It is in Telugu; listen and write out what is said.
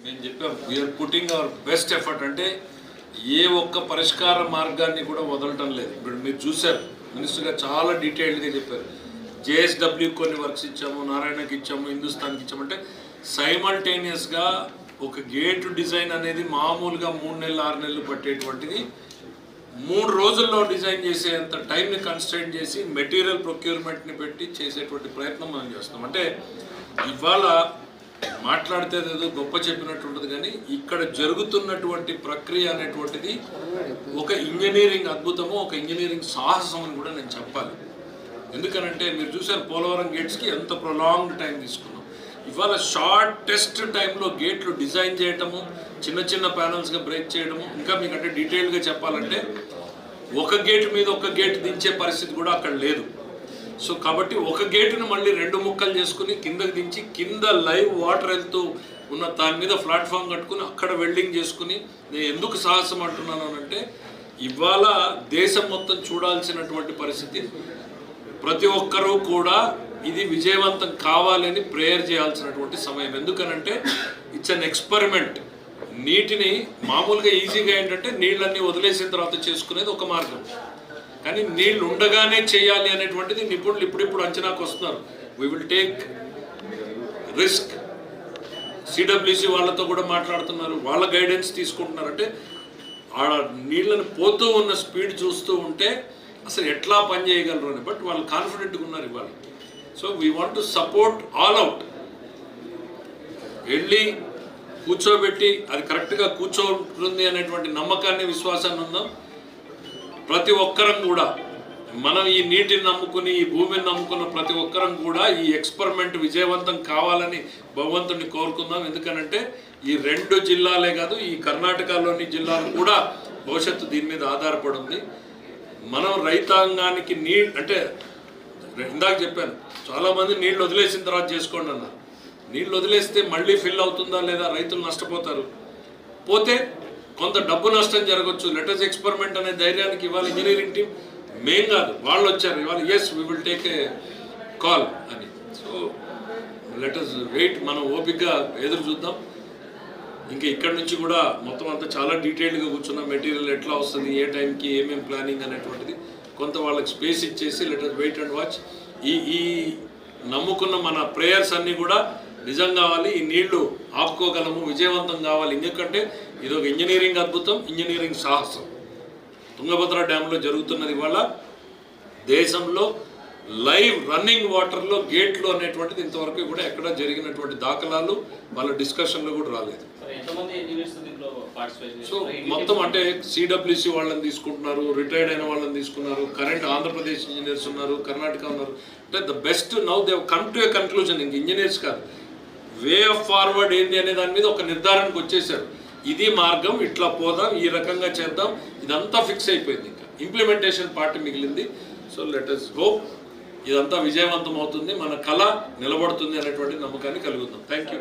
నేను చెప్పాం we're putting our best effort. అంటే ఏ ఒక్క పరిష్కార మార్గాన్ని కూడా వదలటం లేదు. ఇప్పుడు మీరు చూశారు మినిస్టర్ గారు చాలా డీటెయిల్డ్గా చెప్పారు. జేఎస్డబ్ల్యూ కొన్ని వర్క్స్ ఇచ్చాము, నారాయణకి ఇచ్చాము, హిందుస్థాన్కి ఇచ్చామంటే సైమల్టేనియస్గా ఒక గేట్ డిజైన్ అనేది మామూలుగా 3 నెలలు 6 నెలలు పట్టేటువంటిది 3 రోజుల్లో డిజైన్ చేసేంత టైంని కన్స్ట్రైన్ చేసి మెటీరియల్ ప్రొక్యూర్మెంట్ని పెట్టి చేసేటువంటి ప్రయత్నం మనం చేస్తున్నాం. అంటే ఇవాళ మాట్లాడితే ఏదో గొప్ప చెప్పినట్టు ఉంటుంది, కానీ ఇక్కడ జరుగుతున్నటువంటి ప్రక్రియ అనేటువంటిది ఒక ఇంజనీరింగ్ అద్భుతము, ఒక ఇంజనీరింగ్ సాహసం అని కూడా నేను చెప్పాలి. ఎందుకనంటే మీరు చూసారు పోలవరం గేట్స్కి ఎంత ప్రొలాంగ్డ్ టైం తీసుకున్నాం. ఇవాళ షార్టెస్ట్ టైంలో గేట్లు డిజైన్ చేయటము, చిన్న చిన్న ప్యానల్స్గా బ్రేక్ చేయడము, ఇంకా మీకంటే డీటెయిల్గా చెప్పాలంటే ఒక గేట్ మీద ఒక గేట్ దించే పరిస్థితి కూడా అక్కడ లేదు. సో కాబట్టి ఒక గేటును మళ్ళీ 2 ముక్కలు చేసుకుని కిందకి దించి కింద లైవ్ వాటర్ వెళ్తూ ఉన్న దాని మీద ప్లాట్ఫామ్ కట్టుకుని అక్కడ వెల్డింగ్ చేసుకుని, నేను ఎందుకు సాహసం అంటున్నాను అంటే ఇవాళ దేశం మొత్తం చూడాల్సినటువంటి పరిస్థితి. ప్రతి ఒక్కరూ కూడా ఇది విజయవంతం కావాలని ప్రేయర్ చేయాల్సినటువంటి సమయం. ఎందుకనంటే ఇట్స్ అన్ ఎక్స్పెరిమెంట్. నీటిని మామూలుగా ఈజీగా ఏంటంటే నీళ్ళన్నీ వదిలేసిన తర్వాత చేసుకునేది ఒక మార్గం, కానీ నీళ్ళు ఉండగానే చేయాలి అనేటువంటిది నిపుణులు ఇప్పుడిప్పుడు అంచనాకు వస్తున్నారు. We will take risk. CWC వాళ్ళతో కూడా మాట్లాడుతున్నారు, వాళ్ళ గైడెన్స్ తీసుకుంటున్నారు. అంటే ఆడ నీళ్ళని పోతూ ఉన్న స్పీడ్ చూస్తూ ఉంటే అసలు ఎట్లా పని చేయగలరు అని. బట్ వాళ్ళు కాన్ఫిడెంట్గా ఉన్నారు ఇవాళ. So we want to support all out. వెళ్ళి కూర్చోబెట్టి అది కరెక్ట్గా కూర్చోంటుంది అనేటువంటి నమ్మకాన్ని, విశ్వాసాన్ని ఉందాం. ప్రతి ఒక్కరం కూడా మనం ఈ నీటిని నమ్ముకుని, ఈ భూమిని నమ్ముకున్న ప్రతి ఒక్కరం కూడా ఈ ఎక్స్పెరిమెంట్ విజయవంతం కావాలని భగవంతుడిని కోరుకుందాం. ఎందుకనంటే ఈ 2 జిల్లాలే కాదు, ఈ కర్ణాటకలోని జిల్లాలు కూడా భవిష్యత్తు దీని మీద ఆధారపడి ఉంది. మనం రైతాంగానికి అంటే ఇందాక చెప్పాను, చాలామంది నీళ్ళు వదిలేసిన తర్వాత చేసుకోండి అన్నారు. నీళ్ళు వదిలేస్తే మళ్ళీ ఫిల్ అవుతుందా లేదా, రైతులు నష్టపోతారు. పోతే కొంత డబ్బు నష్టం జరగవచ్చు. లెటర్స్ ఎక్స్పెరిమెంట్ అనే ధైర్యానికి ఇవాళ ఇంజనీరింగ్ టీం మెయిన్ కాదు, వాళ్ళు వచ్చారు ఇవాళ. Yes we will take a call అని. సో లెటర్స్ వెయిట్, మనం ఓపికగా ఎదురు చూద్దాం. ఇంకా ఇక్కడ నుంచి కూడా మొత్తం అంతా చాలా డీటెయిల్డ్గా కూర్చున్నాం. మెటీరియల్ ఎట్లా వస్తుంది, ఏ టైంకి ఏమేమి ప్లానింగ్ అనేటువంటిది కొంత వాళ్ళకి స్పేస్ ఇచ్చేసి లెటర్స్ వెయిట్ అండ్ వాచ్. ఈ నమ్ముకున్న మన ప్రేయర్స్ అన్నీ కూడా నిజం కావాలి. ఈ నీళ్లు ఆపుకోగలము, విజయవంతం కావాలి. ఎందుకంటే ఇది ఒక ఇంజనీరింగ్ అద్భుతం, ఇంజనీరింగ్ సాహసం. తుంగభద్ర డ్యాంలో జరుగుతున్నది ఇవాళ దేశంలో లైవ్ రన్నింగ్ వాటర్లో గేట్లు అనేటువంటిది ఇంతవరకు కూడా ఎక్కడ జరిగినటువంటి దాఖలాలు వాళ్ళ డిస్కషన్లో కూడా రాలేదు. సో మొత్తం అంటే సిడబ్ల్యూసి వాళ్ళని తీసుకుంటున్నారు, రిటైర్డ్ అయిన వాళ్ళని తీసుకున్నారు, కరెంట్ ఆంధ్రప్రదేశ్ ఇంజనీర్స్ ఉన్నారు, కర్ణాటక ఉన్నారు. అంటే the best now they come to A conclusion. ఇంక ఇంజనీర్స్ కాదు, వే ఆఫ్ ఫార్వర్డ్ ఏంది అనే దాని మీద ఒక నిర్ధారణకు వచ్చేసారు. ఇది మార్గం, ఇట్లా పోదాం, ఈ రకంగా చేద్దాం, ఇదంతా ఫిక్స్ అయిపోయింది. ఇంకా ఇంప్లిమెంటేషన్ పార్ట్ మిగిలింది. సో లెట్ us హోప్ ఇదంతా విజయవంతం అవుతుంది, మన కళ నిలబడుతుంది అనేటువంటి నమ్మకాన్ని కలుగుతాం. Thank you.